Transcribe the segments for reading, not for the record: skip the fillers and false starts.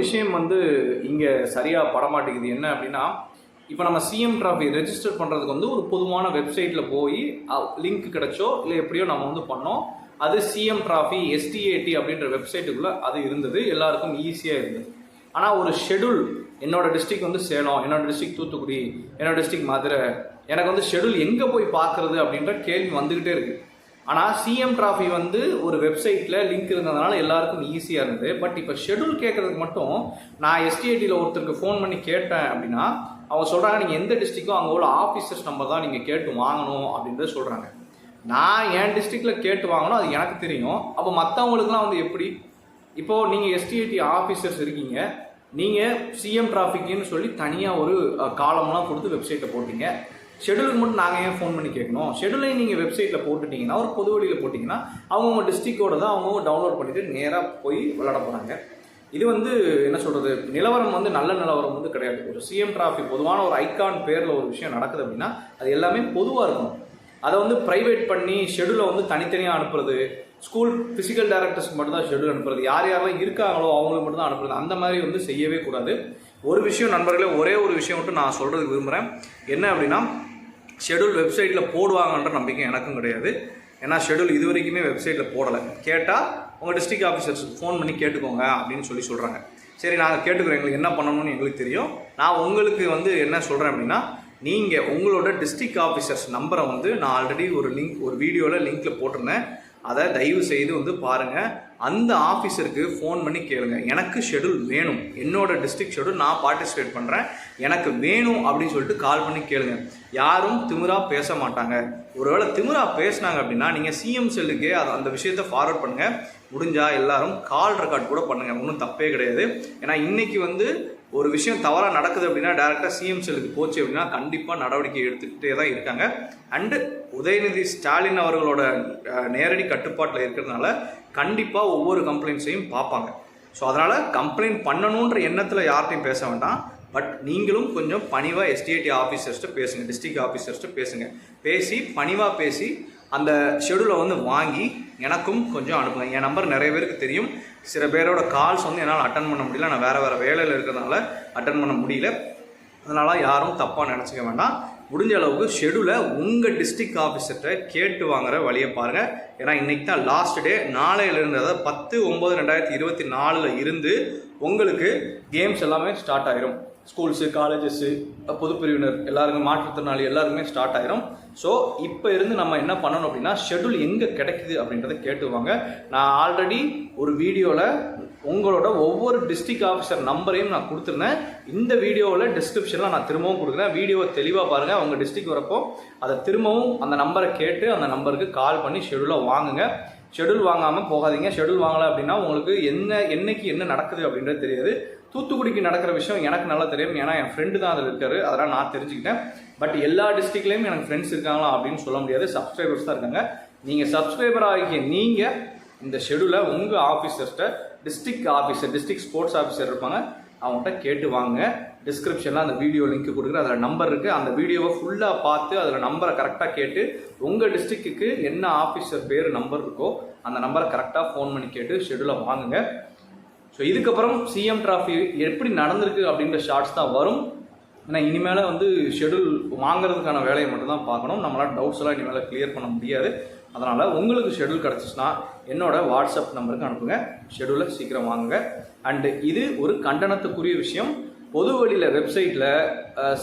விஷயம் வந்து இங்கே சரியாக படமாட்டேங்குது. என்ன அப்படின்னா, இப்போ நம்ம சிஎம் டிராஃபி ரெஜிஸ்டர் பண்ணுறதுக்கு வந்து ஒரு பொதுவான வெப்சைட்டில் போய் லிங்க் கிடைச்சோ இல்லை எப்படியோ நம்ம வந்து பண்ணோம். அது சிஎம் டிராஃபி எஸ்டிஏடி அப்படின்ற வெப்சைட்டுக்குள்ளே அது இருந்தது, எல்லாருக்கும் ஈஸியாக இருந்தது. ஆனால் ஒரு ஷெடியூல், என்னோட டிஸ்ட்ரிக்ட் வந்து சேலம், என்னோட டிஸ்ட்ரிக்ட் தூத்துக்குடி, என்னோட டிஸ்ட்ரிக்ட் மதுரை, எனக்கு வந்து ஷெடியூல் எங்கே போய் பார்க்குறது அப்படின்ற கேள்வி வந்துக்கிட்டே இருக்குது. ஆனால் சிஎம் டிராஃபி வந்து ஒரு வெப்சைட்டில் லிங்க் இருந்ததுனால எல்லாருக்கும் ஈஸியாக இருந்தது. பட் இப்போ ஷெடியூல் கேட்குறதுக்கு மட்டும் நான் எஸ்டிஏடியில் ஒருத்தருக்கு ஃபோன் பண்ணி கேட்டேன் அப்படின்னா அவங்க சொல்கிறாங்க, நீங்கள் எந்த டிஸ்ட்ரிக்டோ அங்கே உள்ள ஆஃபீஸர்ஸ் நம்பர் தான் நீங்கள் கேட்டு வாங்கணும் அப்படின்றத சொல்கிறாங்க. நான் என் டிஸ்ட்ரிக்டில் கேட்டு வாங்கணும், அது எனக்கு தெரியும். அப்போ மற்றவங்களுக்குலாம் வந்து எப்படி? இப்போது நீங்கள் எஸ்டிஏடி ஆஃபீஸர்ஸ் இருக்கீங்க, நீங்கள் சிஎம் டிராஃபிக்குன்னு சொல்லி தனியாக ஒரு காலம்லாம் கொடுத்து வெப்சைட்டில் போட்டிங்க. ஷெடியூலுக்கு மட்டும் நாங்கள் ஏன் ஃபோன் பண்ணி கேட்கணும்? ஷெடியூலையும் நீங்கள் வெப்சைட்டில் போட்டுட்டிங்கன்னா, ஒரு பொது வழியில் போட்டிங்கன்னா அவங்கவுங்க டிஸ்ட்ரிக்டோட தான் அவங்கவுங்க டவுன்லோட் பண்ணிவிட்டு நேராக போய் விளையாட போகிறாங்க. இது வந்து என்ன சொல்கிறது, நிலவரம் வந்து நல்ல நிலவரம் வந்து கிடையாது. ஒரு சிஎம் டிராஃபி பொதுவான ஒரு ஐகான் பேரில் ஒரு விஷயம் நடக்குது அப்படின்னா அது எல்லாமே பொதுவாக இருக்கணும். அதை வந்து ப்ரைவேட் பண்ணி ஷெடியூலை வந்து தனித்தனியாக அனுப்புறது, ஸ்கூல் ஃபிசிக்கல் டைரக்டர்ஸ்க்கு மட்டும் தான் ஷெடியூல் அனுப்புறது, யார் யாரெல்லாம் இருக்காங்களோ அவங்களுக்கு மட்டும் தான் அனுப்புறது, அந்த மாதிரி வந்து செய்யவே கூடாது. ஒரு விஷயம் நண்பர்களே, ஒரே ஒரு விஷயம் மட்டும் நான் சொல்கிறதுக்கு விரும்புகிறேன். என்ன அப்படின்னா, ஷெடியூல் வெப்சைட்டில் போடுவாங்கன்ற நம்பிக்கை எனக்கும் கிடையாது. ஏன்னா ஷெடியூல் இது வரைக்குமே வெப்சைட்டில் போடலை. கேட்டால் உங்கள் டிஸ்ட்ரிக்ட் ஆஃபீஸர்ஸுக்கு ஃபோன் பண்ணி கேட்டுக்கோங்க அப்படின்னு சொல்கிறாங்க. சரி, நாங்கள் கேட்டுக்கிறோம், எங்களுக்கு என்ன பண்ணணும்னு எங்களுக்கு தெரியும். நான் உங்களுக்கு வந்து என்ன சொல்கிறேன் அப்படின்னா, நீங்கள் உங்களோட டிஸ்ட்ரிக்ட் ஆஃபீஸர்ஸ் நம்பரை வந்து நான் ஆல்ரெடி ஒரு வீடியோவில் லிங்க்கில் போட்டிருந்தேன். அதை தயவு செய்து வந்து பாருங்கள். அந்த ஆஃபீஸருக்கு ஃபோன் பண்ணி கேளுங்க, எனக்கு ஷெடியூல் வேணும், என்னோட டிஸ்ட்ரிக்ட் ஷெடியூல் நான் பார்ட்டிசிபேட் பண்ணுறேன், எனக்கு வேணும் அப்படின்னு சொல்லிட்டு கால் பண்ணி கேளுங்க. யாரும் திமிராக பேச மாட்டாங்க. ஒருவேளை திமிராக பேசினாங்க அப்படின்னா நீங்கள் சிஎம் செல்லுக்கே அந்த விஷயத்தை ஃபார்வர்ட் பண்ணுங்கள். முடிஞ்சால் எல்லாரும் கால் ரெக்கார்ட் கூட பண்ணுங்கள், ஒன்றும் தப்பே கிடையாது. ஏன்னா இன்றைக்கி வந்து ஒரு விஷயம் தவறாக நடக்குது அப்படின்னா டேரெக்டாக சிஎம் செல்லுக்கு போச்சு அப்படின்னா கண்டிப்பாக நடவடிக்கை எடுத்துக்கிட்டே தான் இருக்காங்க. அண்டு உதயநிதி ஸ்டாலின் அவர்களோட நேரடி கட்டுப்பாட்டில் இருக்கிறதுனால கண்டிப்பாக ஒவ்வொரு கம்ப்ளைண்ட்ஸையும் பார்ப்பாங்க. ஸோ அதனால் கம்ப்ளைண்ட் பண்ணணுன்ற எண்ணத்தில் யார்கிட்டையும் பேச வேண்டாம். பட் நீங்களும் கொஞ்சம் பணிவாக எஸ்டிஏடி ஆஃபீஸர்ஸ்ட்டு பேசுங்க, டிஸ்ட்ரிக்ட் ஆஃபீஸர்ஸ்ட்டு பேசுங்க. பேசி பணிவாக பேசி அந்த ஷெடியூலை வந்து வாங்கி எனக்கும் கொஞ்சம் அனுப்புங்க. என் நம்பர் நிறைய பேருக்கு தெரியும். சில பேரோட கால்ஸ் வந்து என்னால் அட்டன் பண்ண முடியல, நான் வேறு வேலையில் இருக்கிறதுனால அட்டன் பண்ண முடியல. அதனால் யாரும் தப்பாக நினச்சிக்க வேண்டாம். முடிஞ்ச அளவுக்கு ஷெடியூலை உங்கள் டிஸ்ட்ரிக்ட் ஆஃபீஸர்கிட்ட கேட்டு வாங்குகிற வழியை பாருங்கள். ஏன்னா இன்றைக்கி தான் லாஸ்ட் டே. நாளையிலிருந்து, அதாவது 10/9/2024 இருந்து உங்களுக்கு கேம்ஸ் எல்லாமே ஸ்டார்ட் ஆகிரும். ஸ்கூல்ஸு, காலேஜஸ்ஸு, பொதுப்பிரிவினர் எல்லாருமே, மாற்றுத்திறனாளி எல்லாருமே ஸ்டார்ட் ஆகிரும். ஸோ இப்போ இருந்து நம்ம என்ன பண்ணணும் அப்படின்னா, ஷெடியூல் எங்கே கிடைக்குது அப்படின்றத கேட்டுவாங்க. நான் ஆல்ரெடி ஒரு வீடியோவில் உங்களோட ஒவ்வொரு டிஸ்ட்ரிக்ட் ஆஃபீஸர் நம்பரையும் நான் கொடுத்துருந்தேன். இந்த வீடியோவில் டிஸ்கிரிப்ஷனில் நான் திரும்பவும் கொடுக்குறேன். வீடியோவை தெளிவாக பாருங்கள். உங்கள் டிஸ்ட்ரிக்ட் வரப்போ அதை திரும்பவும் அந்த நம்பரை கேட்டு அந்த நம்பருக்கு கால் பண்ணி ஷெடியூலை வாங்குங்க. ஷெடியூல் வாங்காமல் போகாதீங்க. ஷெடியூல் வாங்கலை அப்படின்னா உங்களுக்கு என்னைக்கு என்ன நடக்குது அப்படின்றது தெரியாது. தூத்துக்குடிக்கு நடக்கிற விஷயம் எனக்கு நல்லா தெரியும், ஏன்னா என் ஃப்ரெண்டு தான் அதில் இருக்காரு, அதெல்லாம் நான் தெரிஞ்சுக்கிட்டேன். பட் எல்லா டிஸ்ட்ரிக்ட்லேயும் எனக்கு ஃப்ரெண்ட்ஸ் இருக்காங்களா அப்படின்னு சொல்ல முடியாது, சப்ஸ்கிரைபர்ஸ் தான் இருக்காங்க. நீங்கள் சப்ஸ்கிரைபர் ஆகிய நீங்கள் இந்த ஷெடியூலை உங்கள் ஆஃபீஸர்ஸ்ட்ட, டிஸ்ட்ரிக்ட் ஸ்போர்ட்ஸ் ஆஃபீஸர் இருப்பாங்க, அவங்கள்ட்ட கேட்டு வாங்க. டிஸ்கிரிப்ஷனில் அந்த வீடியோ லிங்க் கொடுக்குற, அதில் நம்பர் இருக்குது. அந்த வீடியோவை ஃபுல்லாக பார்த்து அதில் நம்பரை கரெக்டாக கேட்டு உங்கள் டிஸ்ட்ரிக்ட்டுக்கு என்ன ஆஃபீஸர் பேர் நம்பர் இருக்கோ அந்த நம்பரை கரெக்டாக ஃபோன் பண்ணி கேட்டு ஷெடியூலை வாங்குங்க. ஸோ இதுக்கப்புறம் சிஎம் டிராஃபி எப்படி நடந்திருக்கு அப்படின்ற ஷார்ட்ஸ் தான் வரும். ஏன்னா இனிமேல் வந்து ஷெடியூல் வாங்குறதுக்கான வேலையை மட்டும்தான் பார்க்கணும். நம்மளால் டவுட்ஸ் எல்லாம் இனிமேல் கிளியர் பண்ண முடியாது. அதனால் உங்களுக்கு ஷெடியூல் கிடச்சிச்சுன்னா என்னோட வாட்ஸ்அப் நம்பருக்கு அனுப்புங்க, ஷெடியூலை சீக்கிரம் வாங்குங்க. அண்டு இது ஒரு கண்டனத்துக்குரிய விஷயம். பொது வழியில் வெப்சைட்டில்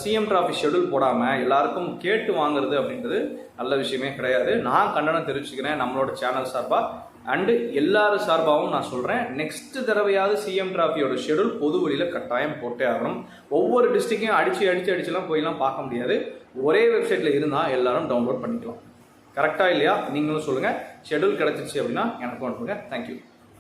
சிஎம் டிராஃபி ஷெடியூல் போடாமல் எல்லாருக்கும் கேட்டு வாங்குறது அப்படின்றது நல்ல விஷயமே கிடையாது. நான் கண்டனம் தெரிவிச்சுக்கிறேன் நம்மளோட சேனல் சார்பாக. அண்டு எல்லாரும் சார்பாகவும் நான் சொல்கிறேன், நெக்ஸ்ட் தடவையாவது சிஎம் டிராஃபியோட ஷெடியூல் பொது வழியில் கட்டாயம் போட்டே ஆகணும். ஒவ்வொரு டிஸ்ட்ரிக்டையும் அடிச்சுலாம் போயெல்லாம் பார்க்க முடியாது. ஒரே வெப்சைட்டில் இருந்தால் எல்லாரும் டவுன்லோட் பண்ணிக்கலாம். கரெக்டாக இல்லையா? நீங்களும் சொல்லுங்கள். ஷெடியூல் கிடச்சிச்சு அப்படின்னா எனக்கும் அனுப்புங்க. தேங்க்யூ.